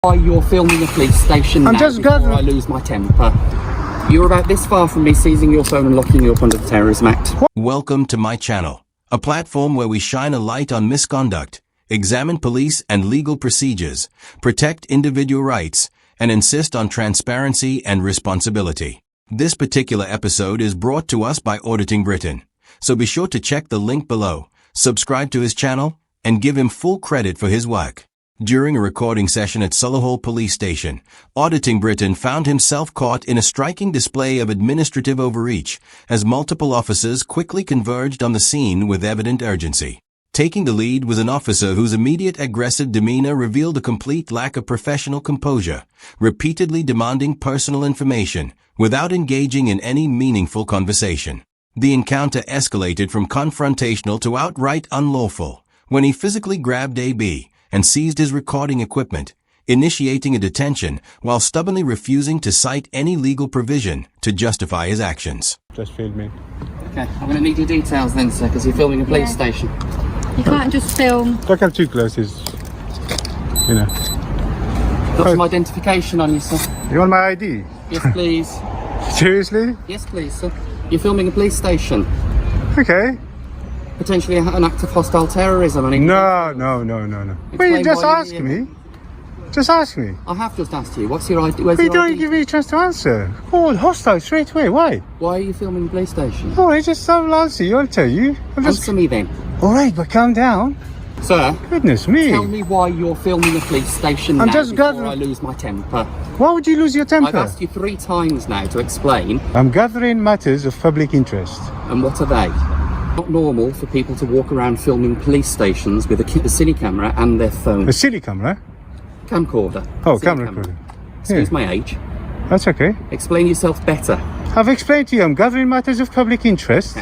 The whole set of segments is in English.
Why you're filming a police station now before I lose my temper. You're about this far from me seizing your phone and locking you up under the Terrorism Act. Welcome to my channel, a platform where we shine a light on misconduct, examine police and legal procedures, protect individual rights, and insist on transparency and responsibility. This particular episode is brought to us by Auditing Britain, so be sure to check the link below, subscribe to his channel, and give him full credit for his work. During a recording session at Solihull Police Station, Auditing Britain found himself caught in a striking display of administrative overreach as multiple officers quickly converged on the scene with evident urgency. Taking the lead was an officer whose immediate aggressive demeanor revealed a complete lack of professional composure, repeatedly demanding personal information without engaging in any meaningful conversation. The encounter escalated from confrontational to outright unlawful when he physically grabbed AB and seized his recording equipment, initiating a detention while stubbornly refusing to cite any legal provision to justify his actions. Just filmed me. Okay, I'm going to need your details then, sir, because you're filming a police station. You can't just film. Don't come too close, you know. Got some identification on you, sir. You want my ID? Yes, please. Seriously? Yes, please, sir. You're filming a police station. Okay. Potentially an act of hostile terrorism. No. Well, you just ask me. Just ask me. I have just asked you. What's your ID? Where's But you your don't ID? give me a chance to answer. Oh, hostile straight away. Why? Why are you filming a police station? Oh, I just don't answer you. I'll tell you. Answer me then. All right, but calm down. Sir, Goodness me. tell me why you're filming a police station now before I lose my temper. Why would you lose your temper? I've asked you 3 times now to explain. I'm gathering matters of public interest. And what are they? Not normal for people to walk around filming police stations with a cine camera and their phone. A silly camera? Camcorder. Oh, Cine camera recorder. Excuse my age. That's okay. Explain yourself better. I've explained to you, I'm gathering matters of public interest.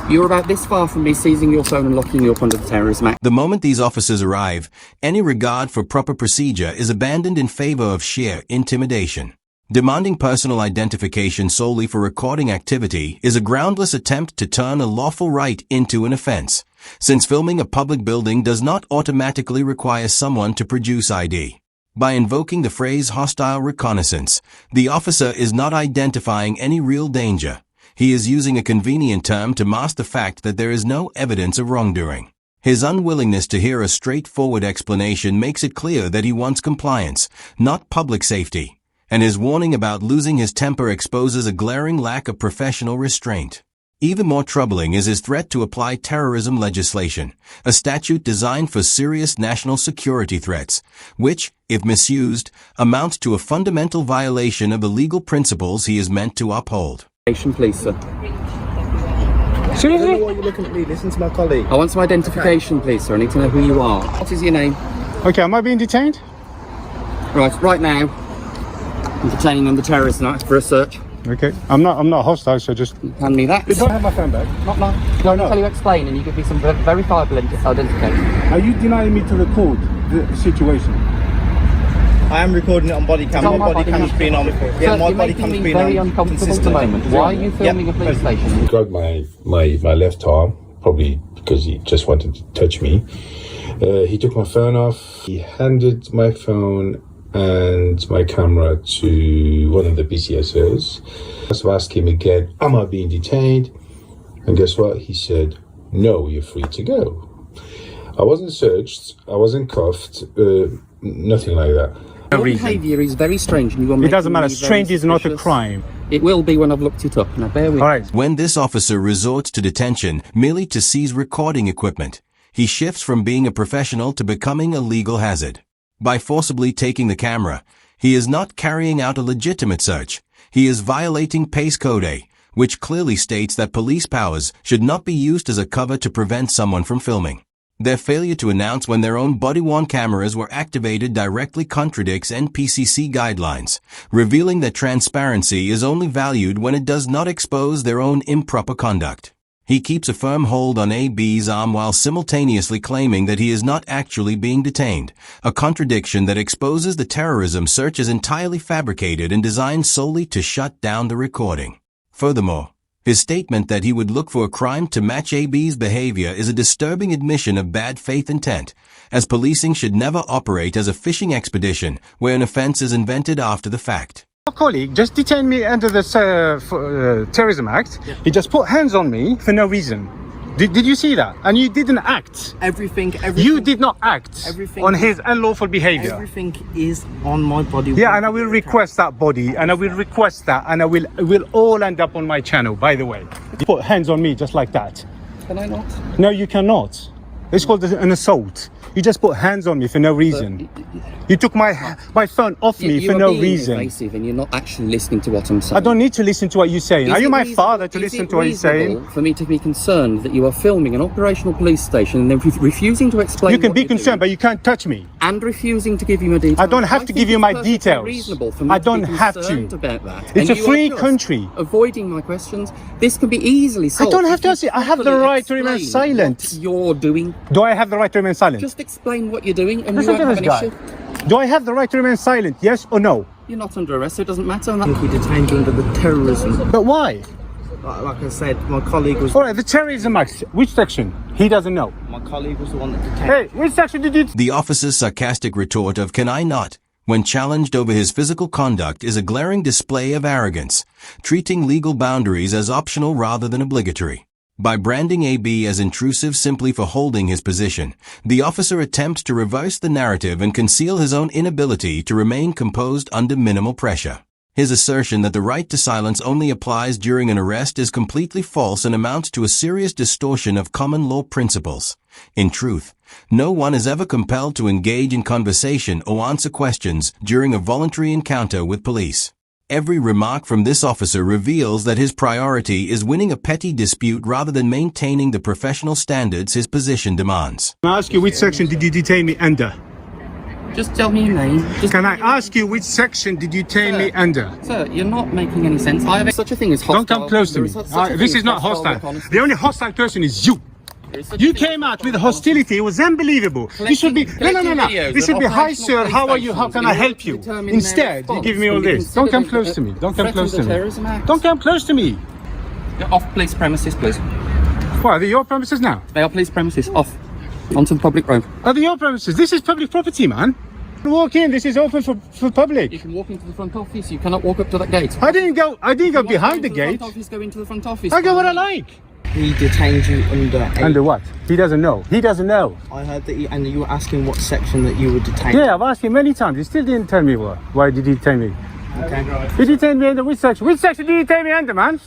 You're about this far from me seizing your phone and locking you up under the Terrorism Act. The moment these officers arrive, any regard for proper procedure is abandoned in favor of sheer intimidation. Demanding personal identification solely for recording activity is a groundless attempt to turn a lawful right into an offense, since filming a public building does not automatically require someone to produce ID. By invoking the phrase hostile reconnaissance, the officer is not identifying any real danger. He is using a convenient term to mask the fact that there is no evidence of wrongdoing. His unwillingness to hear a straightforward explanation makes it clear that he wants compliance, not public safety. And his warning about losing his temper exposes a glaring lack of professional restraint. Even more troubling is his threat to apply terrorism legislation, a statute designed for serious national security threats, which, if misused, amounts to a fundamental violation of the legal principles he is meant to uphold. Please, sir. Seriously? I don't know why you're looking at me. Listen to my colleague. I want some identification, please, sir. I need to know who you are. What is your name? Okay, am I being detained? Right now, I'm detaining under Terrorism Act for a search. Okay. I'm not hostile, so just... Hand me that. Don't have my phone back. Not now. No, no. Tell you explain and you give me some verifiable identification. Are you denying me to record the situation? I am recording it on Bodycam. My Bodycam's been on. Yeah, my Bodycam's been on. Very uncomfortable at the moment. Why are you filming a police station? He grabbed my left arm, probably because he just wanted to touch me. He took my phone off. He handed my phone and my camera to one of the PCSOs. I asked him again, am I being detained? And guess what? He said, no, you're free to go. I wasn't searched, I wasn't cuffed, nothing like that. Your behaviour is very strange and you are It doesn't matter, making me strange very is not a suspicious. crime. It will be when I've looked it up. Now bear with me. All right. When this officer resorts to detention merely to seize recording equipment, he shifts from being a professional to becoming a legal hazard. By forcibly taking the camera, he is not carrying out a legitimate search. He is violating Pace Code A, which clearly states that police powers should not be used as a cover to prevent someone from filming. Their failure to announce when their own body-worn cameras were activated directly contradicts NPCC guidelines, revealing that transparency is only valued when it does not expose their own improper conduct. He keeps a firm hold on AB's arm while simultaneously claiming that he is not actually being detained, a contradiction that exposes the terrorism search as entirely fabricated and designed solely to shut down the recording. Furthermore, his statement that he would look for a crime to match AB's behavior is a disturbing admission of bad faith intent, as policing should never operate as a fishing expedition where an offense is invented after the fact. Your colleague just detained me under the Terrorism Act. Yeah. He just put hands on me for no reason. Did you see that? And you didn't act. Everything. You did not act on his unlawful behavior. Everything is on my body. Yeah, and I will request that body, and I will request that, and it will all end up on my channel, by the way. You put hands on me just like that. Can I not? No, you cannot. It's called an assault. You just put hands on me for no reason. You took my phone off me for no reason. You're invasive and you're not actually listening to what I'm saying. I don't need to listen to what you're saying. Are you my father to listen to what you're saying? For me to be concerned that you are filming an operational police station and then refusing to explain. You can be concerned, but you can't touch me. And refusing to give you my details. I don't have to give you my details. Reasonable for me I don't to be have to. concerned about that. It's a free country. Avoiding my questions. This can be easily solved. I don't have to answer. I have the right to remain silent. What you're doing. Do I have the right to remain silent? Just explain what you're doing and Listen we won't to have this an guy. issue. Do I have the right to remain silent? Yes or no? You're not under arrest, so it doesn't matter. I think we detained you under the terrorism. But why? Like I said, my colleague was. All right, the Terrorism Act. Which section? He doesn't know. My colleague was the one that detained. Hey, which section did you? The officer's sarcastic retort of "Can I not?" when challenged over his physical conduct is a glaring display of arrogance, treating legal boundaries as optional rather than obligatory. By branding AB as intrusive simply for holding his position, the officer attempts to reverse the narrative and conceal his own inability to remain composed under minimal pressure. His assertion that the right to silence only applies during an arrest is completely false and amounts to a serious distortion of common law principles. In truth, no one is ever compelled to engage in conversation or answer questions during a voluntary encounter with police. Every remark from this officer reveals that his priority is winning a petty dispute rather than maintaining the professional standards his position demands. Can I ask you which section did you detain me under? Just tell me your name. Can I ask you which section did you detain me under? Sir, you're not making any sense. I have such a thing as hostile. Don't come close to me. This is not hostile. The only hostile person is you. You came out with hostility. It was unbelievable. You should be no. This should be, hi sir, how are you? How can I help you? Instead, you give me all this. Don't come close to me. Don't come close to me. Don't come close to me. You're off police premises, please. What, are they your premises now? They are police premises. Off. Onto the public road. Are they your premises? This is public property, man. Walk in. This is open for public. You can walk into the front office. You cannot walk up to that gate. I didn't go behind the gate. Go into the front office. I go what I like. He detained you under. Under what? He doesn't know. He doesn't know. I heard that, and you were asking what section that you were detained. Yeah, I've asked him many times. He still didn't tell me what. Why did he detain me? Okay. He detained me under which section? Which section did he detain me under, man?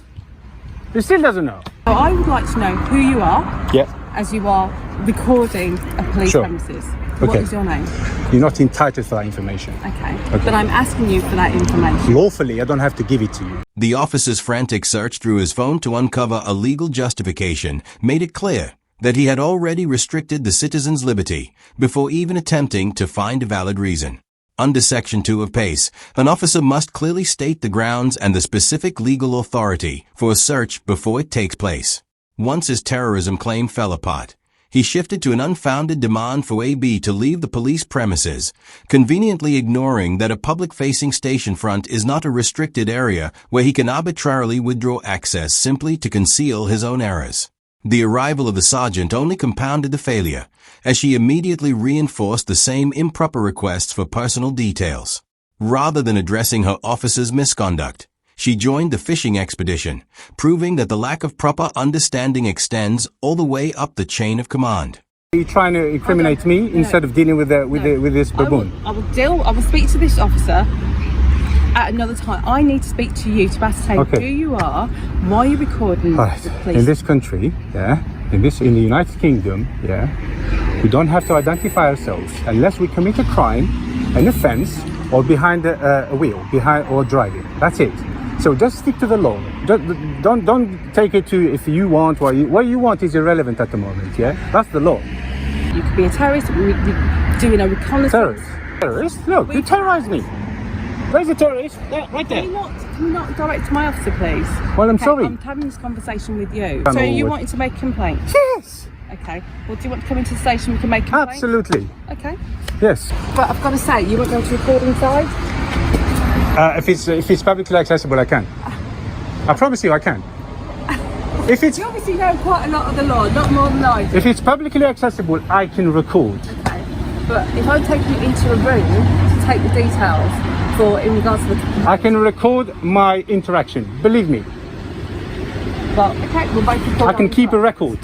He still doesn't know. So I would like to know who you are. Yeah. As you are recording a police premises. What is your name? You're not entitled for that information. Okay. But I'm asking you for that information. Lawfully, I don't have to give it to you. The officer's frantic search through his phone to uncover a legal justification made it clear that he had already restricted the citizen's liberty before even attempting to find a valid reason. Under Section 2 of PACE, an officer must clearly state the grounds and the specific legal authority for a search before it takes place. Once his terrorism claim fell apart, he shifted to an unfounded demand for AB to leave the police premises, conveniently ignoring that a public-facing station front is not a restricted area where he can arbitrarily withdraw access simply to conceal his own errors. The arrival of the sergeant only compounded the failure, as she immediately reinforced the same improper requests for personal details. Rather than addressing her officer's misconduct, she joined the fishing expedition, proving that the lack of proper understanding extends all the way up the chain of command. Are you trying to incriminate me instead of dealing with this baboon? I will speak to this officer at another time. I need to speak to you to ascertain who you are, why you're recording the police. In this country, in the United Kingdom, we don't have to identify ourselves unless we commit a crime, an offence, or behind a wheel, or driving. That's it. So just stick to the law. Don't take it to if you want what you want is irrelevant at the moment. Yeah, that's the law. You could be a terrorist. We're doing a reconnaissance. Terrorist? Look, you terrorised me. Where's the terrorist? Right there. Can you not direct to my officer, please? Well, I'm sorry. I'm having this conversation with you. So you wanted to make a complaint? Yes. Okay. Well, do you want to come into the station? We can make a complaint. Absolutely. Okay. Yes. But I've got to say, you won't go to record inside. If it's publicly accessible, I can. I promise you, I can. If You obviously know quite a lot of the law, not more than I do. If it's publicly accessible, I can record. Okay. but if I take you into a room to take the details in regards to the... I can record my interaction, believe me. But, okay, we'll both record. I can keep a record.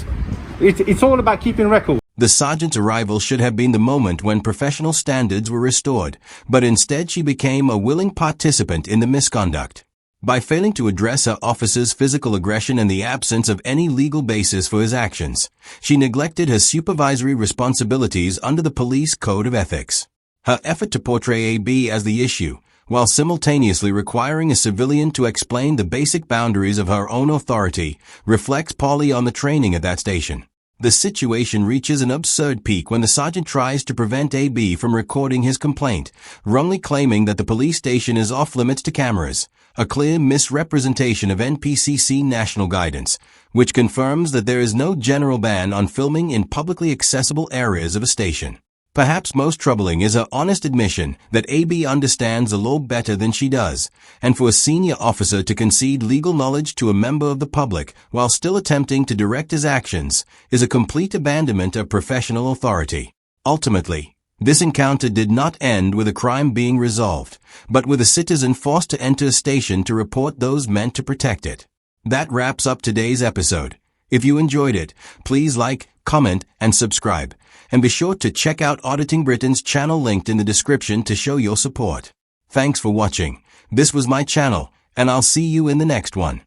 It's all about keeping record. The sergeant's arrival should have been the moment when professional standards were restored, but instead she became a willing participant in the misconduct. By failing to address her officer's physical aggression and the absence of any legal basis for his actions, she neglected her supervisory responsibilities under the police code of ethics. Her effort to portray AB as the issue, while simultaneously requiring a civilian to explain the basic boundaries of her own authority, reflects poorly on the training at that station. The situation reaches an absurd peak when the sergeant tries to prevent AB from recording his complaint, wrongly claiming that the police station is off-limits to cameras, a clear misrepresentation of NPCC national guidance, which confirms that there is no general ban on filming in publicly accessible areas of a station. Perhaps most troubling is her honest admission that AB understands the law better than she does, and for a senior officer to concede legal knowledge to a member of the public while still attempting to direct his actions is a complete abandonment of professional authority. Ultimately, this encounter did not end with a crime being resolved, but with a citizen forced to enter a station to report those meant to protect it. That wraps up today's episode. If you enjoyed it, please like, comment, and subscribe. And be sure to check out Auditing Britain's channel linked in the description to show your support. Thanks for watching. This was my channel, and I'll see you in the next one.